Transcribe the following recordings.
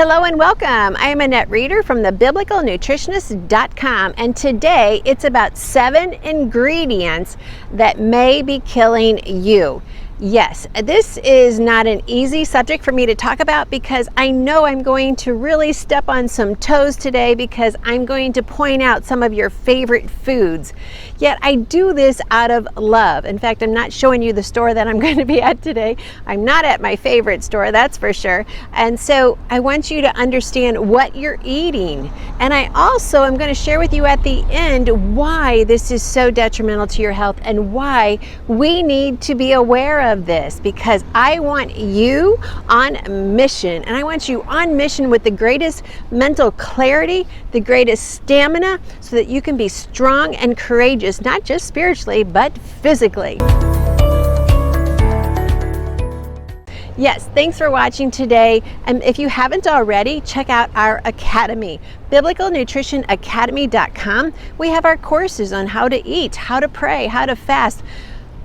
Hello and welcome. I am Annette Reeder from thebiblicalnutritionist.com, and today it's about 7 ingredients that may be killing you. Yes, this is not an easy subject for me to talk about because I know I'm going to really step on some toes today because I'm going to point out some of your favorite foods. Yet I do this out of love. In fact, I'm not showing you the store that I'm going to be at today. I'm not at my favorite store, that's for sure. And so I want you to understand what you're eating. And I also am going to share with you at the end why this is so detrimental to your health and why we need to be aware of this, because I want you on mission, and I want you on mission with the greatest mental clarity, the greatest stamina, so that you can be strong and courageous, not just spiritually, but physically. Yes, thanks for watching today. And if you haven't already, check out our academy, biblicalnutritionacademy.com. We have our courses on how to eat, how to pray, how to fast.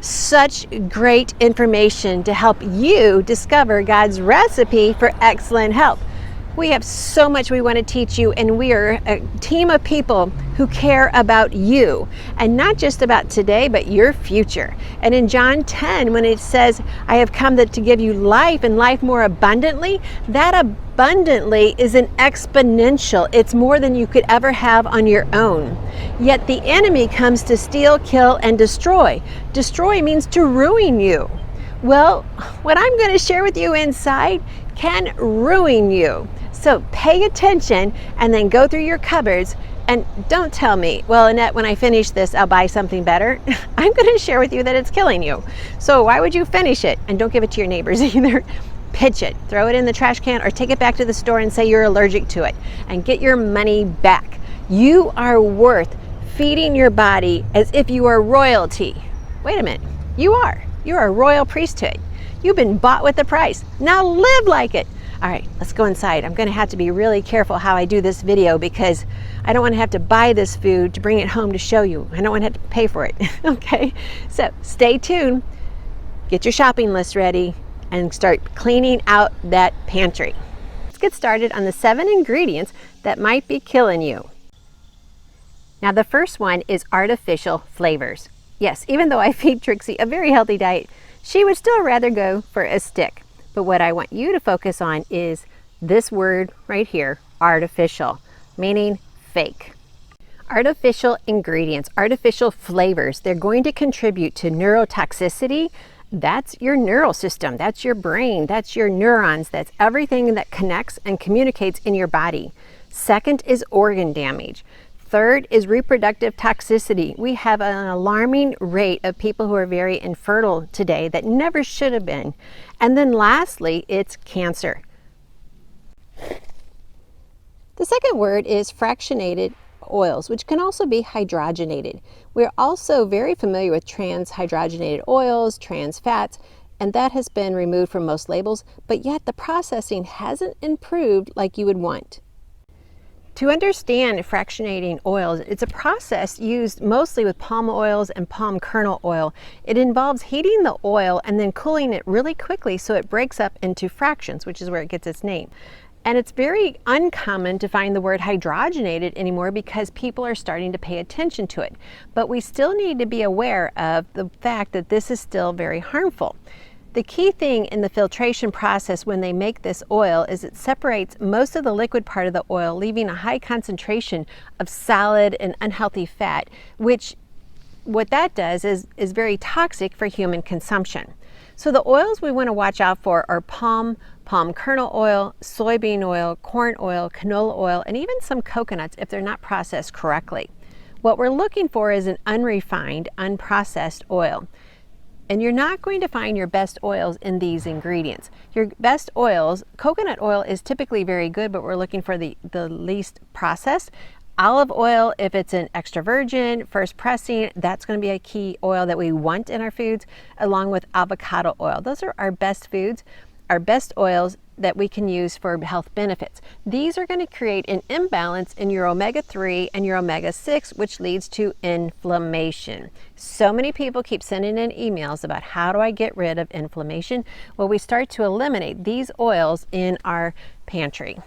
Such great information to help you discover God's recipe for excellent health. We have so much we want to teach you, and we are a team of people who care about you, and not just about today, but your future. And in John 10, when it says, I have come to give you life and life more abundantly, that abundantly is an exponential. It's more than you could ever have on your own. Yet the enemy comes to steal, kill, and destroy. Destroy means to ruin you. Well, what I'm going to share with you inside can ruin you. So pay attention and then go through your cupboards and don't tell me, well, Annette, when I finish this, I'll buy something better. I'm going to share with you that it's killing you. So why would you finish it? And don't give it to your neighbors either. Pitch it, throw it in the trash can, or take it back to the store and say you're allergic to it and get your money back. You are worth feeding your body as if you are royalty. Wait a minute, you are. You're a royal priesthood. You've been bought with a price. Now live like it. All right, let's go inside. I'm going to have to be really careful how I do this video because I don't want to have to buy this food to bring it home to show you. I don't want to have to pay for it. Okay, so stay tuned. Get your shopping list ready and start cleaning out that pantry. Let's get started on the 7 ingredients that might be killing you. Now, the first one is artificial flavors. Yes, even though I feed Trixie a very healthy diet, she would still rather go for a stick. But what I want you to focus on is this word right here, artificial, meaning fake. Artificial ingredients, artificial flavors, they're going to contribute to neurotoxicity. That's your neural system, that's your brain, that's your neurons, that's everything that connects and communicates in your body. Second is organ damage. Third is reproductive toxicity. We have an alarming rate of people who are very infertile today that never should have been. And then lastly, it's cancer. The second word is fractionated oils, which can also be hydrogenated. We're also very familiar with trans-hydrogenated oils, trans fats, and that has been removed from most labels, but yet the processing hasn't improved like you would want. To understand fractionating oils, it's a process used mostly with palm oils and palm kernel oil. It involves heating the oil and then cooling it really quickly so it breaks up into fractions, which is where it gets its name. And it's very uncommon to find the word hydrogenated anymore because people are starting to pay attention to it. But we still need to be aware of the fact that this is still very harmful. The key thing in the filtration process when they make this oil is it separates most of the liquid part of the oil, leaving a high concentration of solid and unhealthy fat, which what that does is very toxic for human consumption. So the oils we want to watch out for are palm kernel oil, soybean oil, corn oil, canola oil, and even some coconuts if they're not processed correctly. What we're looking for is an unrefined, unprocessed oil. And you're not going to find your best oils in these ingredients. Your best oils, coconut oil is typically very good, but we're looking for the least processed. Olive oil, if it's an extra virgin, first pressing, that's going to be a key oil that we want in our foods, along with avocado oil. Those are our best foods, our best oils that we can use for health benefits. These are going to create an imbalance in your omega-3 and your omega-6, which leads to inflammation. So many people keep sending in emails about how do I get rid of inflammation? Well, we start to eliminate these oils in our pantry.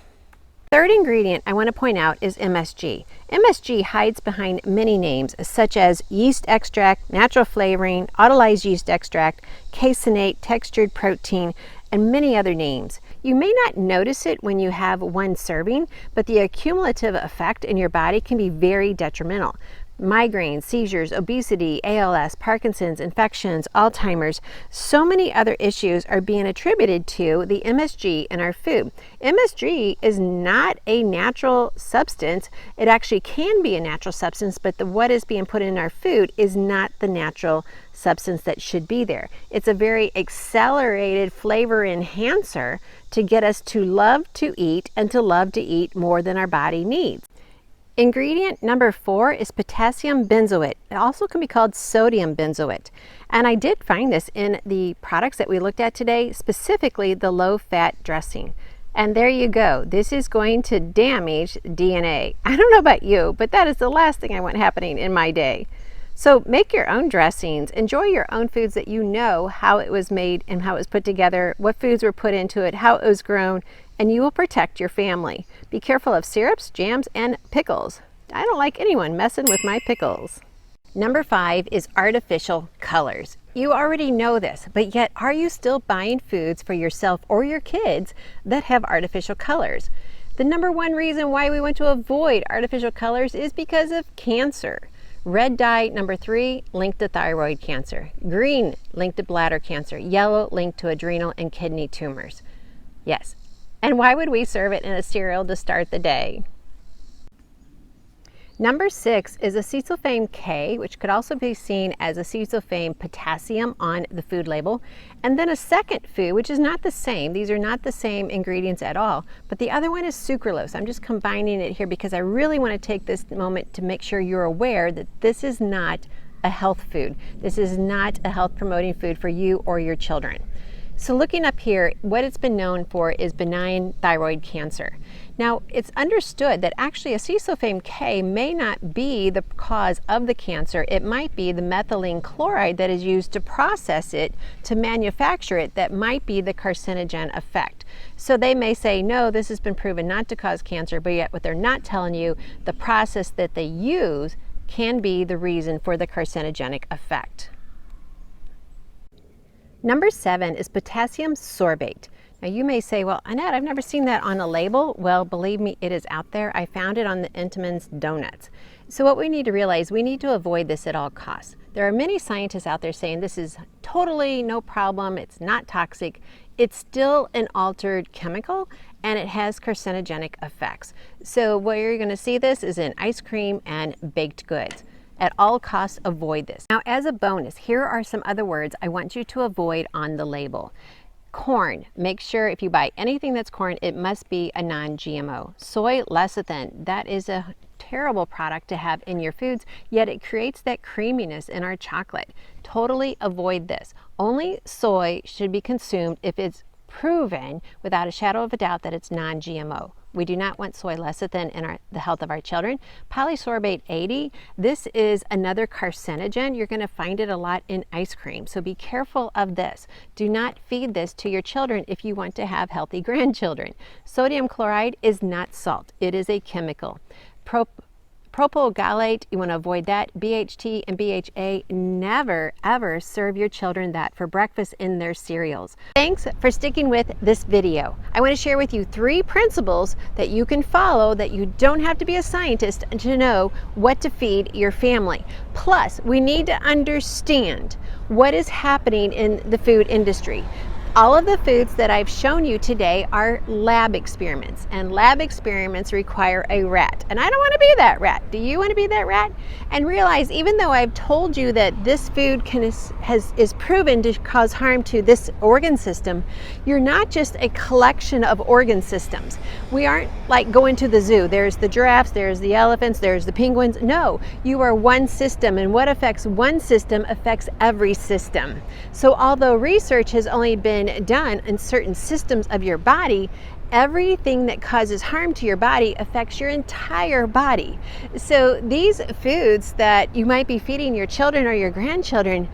Third ingredient I want to point out is MSG. MSG hides behind many names such as yeast extract, natural flavoring, autolyzed yeast extract, caseinate, textured protein, and many other names. You may not notice it when you have one serving, but the accumulative effect in your body can be very detrimental. Migraines, seizures, obesity, ALS, Parkinson's, infections, Alzheimer's, so many other issues are being attributed to the MSG in our food. MSG is not a natural substance. It actually can be a natural substance, but what is being put in our food is not the natural substance that should be there. It's a very accelerated flavor enhancer to get us to love to eat and to love to eat more than our body needs. Ingredient number 4 is potassium benzoate. It also can be called sodium benzoate. And I did find this in the products that we looked at today, specifically the low-fat dressing. And there you go. This is going to damage DNA. I don't know about you, but that is the last thing I want happening in my day. So make your own dressings. Enjoy your own foods that you know how it was made and how it was put together, what foods were put into it, how it was grown, and you will protect your family. Be careful of syrups, jams, and pickles. I don't like anyone messing with my pickles. Number 5 is artificial colors. You already know this, but yet are you still buying foods for yourself or your kids that have artificial colors? The number one reason why we want to avoid artificial colors is because of cancer. Red dye, number 3, linked to thyroid cancer. Green, linked to bladder cancer. Yellow, linked to adrenal and kidney tumors. Yes. And why would we serve it in a cereal to start the day? Number 6 is acesulfame K, which could also be seen as acesulfame potassium on the food label. And then a second food, which is not the same. These are not the same ingredients at all. But the other one is sucralose. I'm just combining it here because I really want to take this moment to make sure you're aware that this is not a health food. This is not a health promoting food for you or your children. So looking up here, what it's been known for is benign thyroid cancer. Now, it's understood that actually acesulfame K may not be the cause of the cancer. It might be the methylene chloride that is used to process it, to manufacture it, that might be the carcinogen effect. So they may say, no, this has been proven not to cause cancer, but yet what they're not telling you, the process that they use can be the reason for the carcinogenic effect. Number 7 is potassium sorbate. Now you may say, well, Annette, I've never seen that on a label. Well, believe me, it is out there. I found it on the Entenmann's donuts. So what we need to realize, we need to avoid this at all costs. There are many scientists out there saying this is totally no problem, it's not toxic. It's still an altered chemical and it has carcinogenic effects. So where you're going to see this is in ice cream and baked goods. At all costs, avoid this. Now, as a bonus, here are some other words I want you to avoid on the label. Corn. Make sure if you buy anything that's corn, it must be a non-GMO. Soy lecithin. That is a terrible product to have in your foods, yet it creates that creaminess in our chocolate. Totally avoid this. Only soy should be consumed if it's proven without a shadow of a doubt that it's non-GMO. We do not want soy lecithin in the health of our children. Polysorbate 80, this is another carcinogen. You're going to find it a lot in ice cream, so be careful of this. Do not feed this to your children if you want to have healthy grandchildren. Sodium chloride is not salt. It is a chemical. Propylgallate, you want to avoid that. BHT and BHA, never ever serve your children that for breakfast in their cereals. Thanks for sticking with this video. I want to share with you 3 principles that you can follow, that you don't have to be a scientist to know what to feed your family. Plus, we need to understand what is happening in the food industry. All of the foods that I've shown you today are lab experiments, and lab experiments require a rat. And I don't want to be that rat. Do you want to be that rat? And realize, even though I've told you that this food is proven to cause harm to this organ system, you're not just a collection of organ systems. We aren't like going to the zoo. There's the giraffes, there's the elephants, there's the penguins. No, you are one system, and what affects one system affects every system. So although research has only been done in certain systems of your body, everything that causes harm to your body affects your entire body. So these foods that you might be feeding your children or your grandchildren,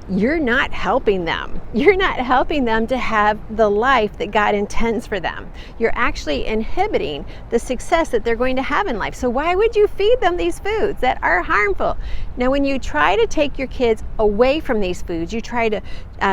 you're not helping them. You're not helping them to have the life that God intends for them. You're actually inhibiting the success that they're going to have in life. So why would you feed them these foods that are harmful? Now, when you try to take your kids away from these foods, you try to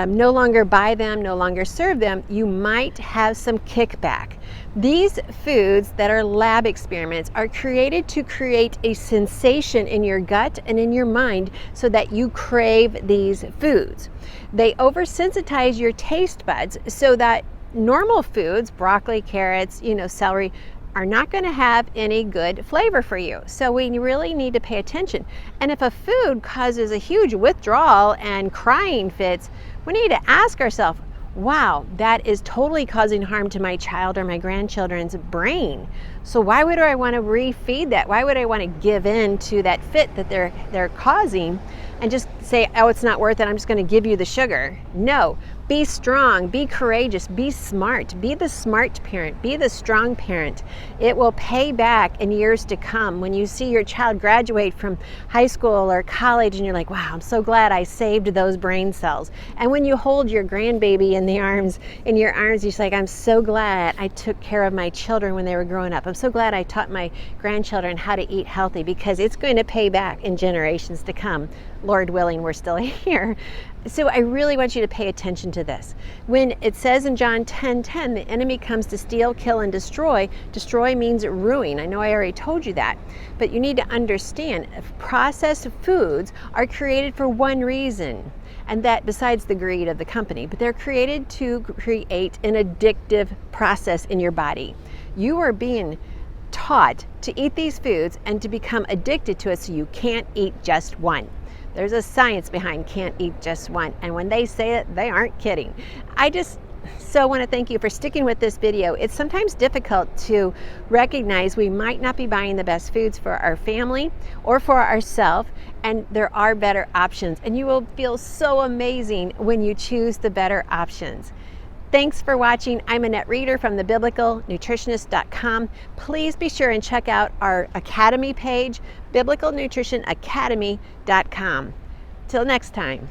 no longer buy them, no longer serve them, you might have some kickback. These foods that are lab experiments are created to create a sensation in your gut and in your mind so that you crave these foods. They oversensitize your taste buds so that normal foods, broccoli, carrots, celery, are not going to have any good flavor for you. So we really need to pay attention. And if a food causes a huge withdrawal and crying fits, we need to ask ourselves, wow, that is totally causing harm to my child or my grandchildren's brain. So why would I want to refeed that? Why would I want to give in to that fit that they're causing and just say, oh, it's not worth it, I'm just going to give you the sugar? No, be strong, be courageous, be smart, be the smart parent, be the strong parent. It will pay back in years to come when you see your child graduate from high school or college and you're like, wow, I'm so glad I saved those brain cells. And when you hold your grandbaby in your arms, you're like, I'm so glad I took care of my children when they were growing up. I'm so glad I taught my grandchildren how to eat healthy, because it's going to pay back in generations to come. Lord willing, we're still here. So I really want you to pay attention to this. When it says in John 10:10, the enemy comes to steal, kill, and destroy. Destroy means ruin. I know I already told you that, but you need to understand processed foods are created for one reason, and that besides the greed of the company, but they're created to create an addictive process in your body. You are being taught to eat these foods and to become addicted to it, so you can't eat just one. There's a science behind can't eat just one, and when they say it, they aren't kidding. I just so want to thank you for sticking with this video. It's sometimes difficult to recognize we might not be buying the best foods for our family or for ourselves, and there are better options, and you will feel so amazing when you choose the better options. Thanks for watching. I'm Annette Reeder from thebiblicalnutritionist.com. Please be sure and check out our Academy page, biblicalnutritionacademy.com. Till next time.